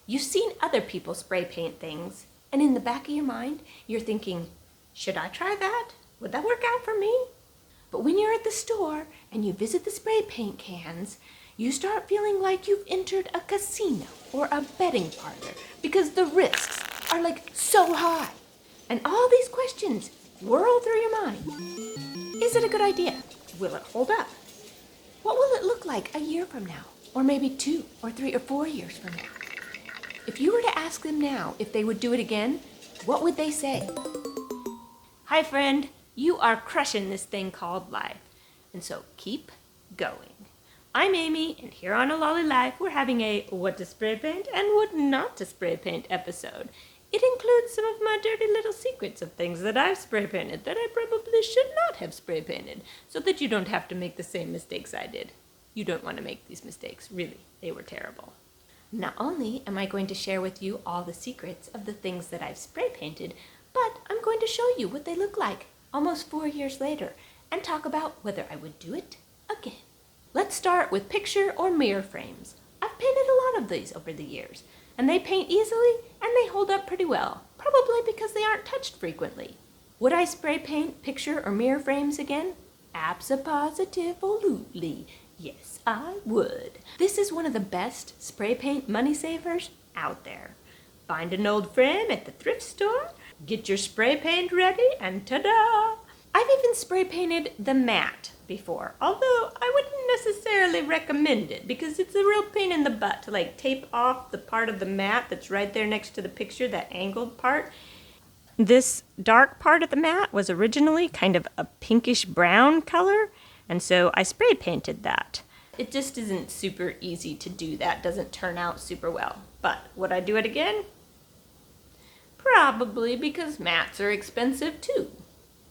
You've seen other people spray paint things, and in the back of your mind, you're thinking, should I try that? Would that work out for me? But when you're at the store and you visit the spray paint cans, you start feeling like you've entered a casino or a betting parlor because the risks are like so high. And all these questions whirl through your mind. Is it a good idea? Will it hold up? What will it look like a year from now? Or maybe 2 or 3 or 4 years from now? If you were to ask them now if they would do it again, what would they say? Hi friend, you are crushing this thing called life. And so keep going. I'm Amy, and here on A Lolly Life, we're having a what to spray paint and what not to spray paint episode. It includes some of my dirty little secrets of things that I've spray painted that I probably should not have spray painted, so that you don't have to make the same mistakes I did. You don't want to make these mistakes, really. They were terrible. Not only am I going to share with you all the secrets of the things that I've spray painted, but I'm going to show you what they look like almost 4 years later and talk about whether I would do it again. Let's start with picture or mirror frames. I've painted a lot of these over the years, and they paint easily and they hold up pretty well, probably because they aren't touched frequently. Would I spray paint picture or mirror frames again? Abso-positive-olutely. Yes, I would. This is one of the best spray paint money savers out there. Find an old frame at the thrift store, get your spray paint ready, and ta-da! I've even spray painted the mat before, although I wouldn't necessarily recommend it because it's a real pain in the butt to tape off the part of the mat that's right there next to the picture, that angled part. This dark part of the mat was originally kind of a pinkish brown color, and so I spray painted that. It just isn't super easy to do that, doesn't turn out super well. But would I do it again? Probably, because mats are expensive too.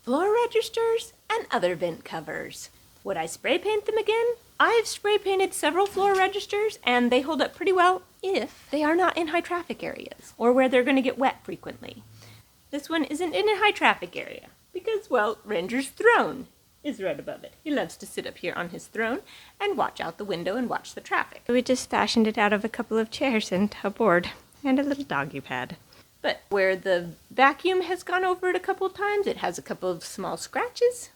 Floor registers and other vent covers. Would I spray paint them again? I've spray painted several floor registers and they hold up pretty well if they are not in high traffic areas or where they're going to get wet frequently. This one isn't in a high traffic area because, well, Ranger's throne is right above it. He loves to sit up here on his throne and watch out the window and watch the traffic. We just fashioned it out of a couple of chairs and a board and a little doggy pad. But where the vacuum has gone over it a couple of times, it has a couple of small scratches.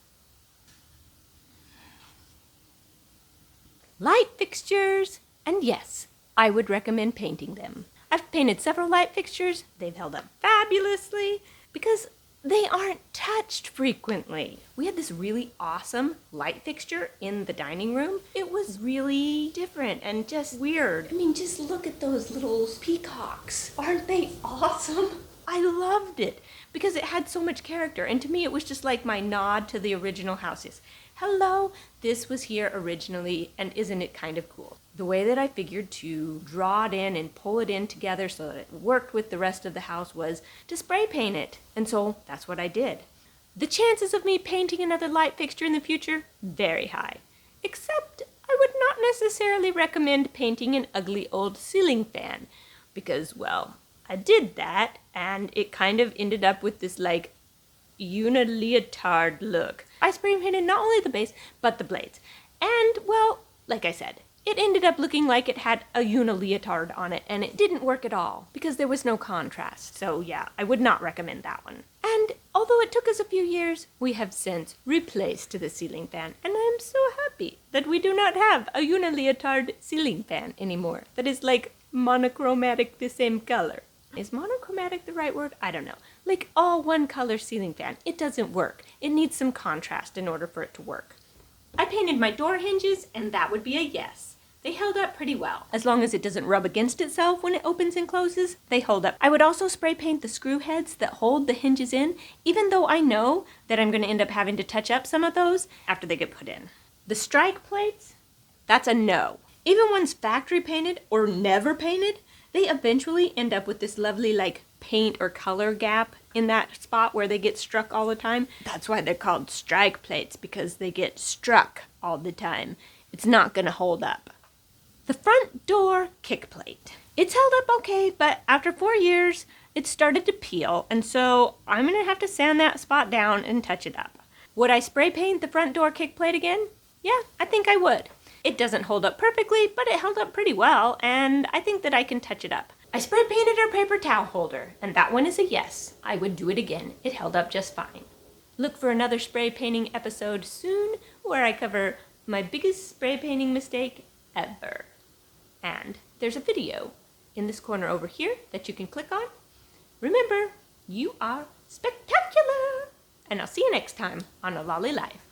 Light fixtures, and yes, I would recommend painting them. I've painted several light fixtures. They've held up fabulously because they aren't touched frequently. We had this really awesome light fixture in the dining room. It was really different and just weird. I mean, just look at those little peacocks. Aren't they awesome? I loved it because it had so much character. And to me, it was just like my nod to the original houses. Hello, this was here originally, and isn't it kind of cool? The way that I figured to draw it in and pull it in together so that it worked with the rest of the house was to spray paint it. And so that's what I did. The chances of me painting another light fixture in the future, very high. Except I would not necessarily recommend painting an ugly old ceiling fan because, well, I did that and it kind of ended up with this unileotard look. I spray painted not only the base, but the blades. And, well, like I said, it ended up looking like it had a unileotard on it, and it didn't work at all because there was no contrast. So yeah, I would not recommend that one. And although it took us a few years, we have since replaced the ceiling fan, and I'm so happy that we do not have a unileotard ceiling fan anymore. That is monochromatic, the same color. Is monochromatic the right word? I don't know. All one color ceiling fan. It doesn't work. It needs some contrast in order for it to work. I painted my door hinges, and that would be a yes. They held up pretty well. As long as it doesn't rub against itself when it opens and closes, they hold up. I would also spray paint the screw heads that hold the hinges in, even though I know that I'm going to end up having to touch up some of those after they get put in. The strike plates, that's a no. Even ones factory painted or never painted, they eventually end up with this lovely paint or color gap in that spot where they get struck all the time. That's why they're called strike plates, because they get struck all the time. It's not going to hold up. The front door kick plate. It's held up okay, but after 4 years, it started to peel, and so I'm going to have to sand that spot down and touch it up. Would I spray paint the front door kick plate again? Yeah, I think I would. It doesn't hold up perfectly, but it held up pretty well, and I think that I can touch it up. I spray painted our paper towel holder, and that one is a yes. I would do it again. It held up just fine. Look for another spray painting episode soon where I cover my biggest spray painting mistake ever. And there's a video in this corner over here that you can click on. Remember, you are spectacular! And I'll see you next time on A Lolly Life.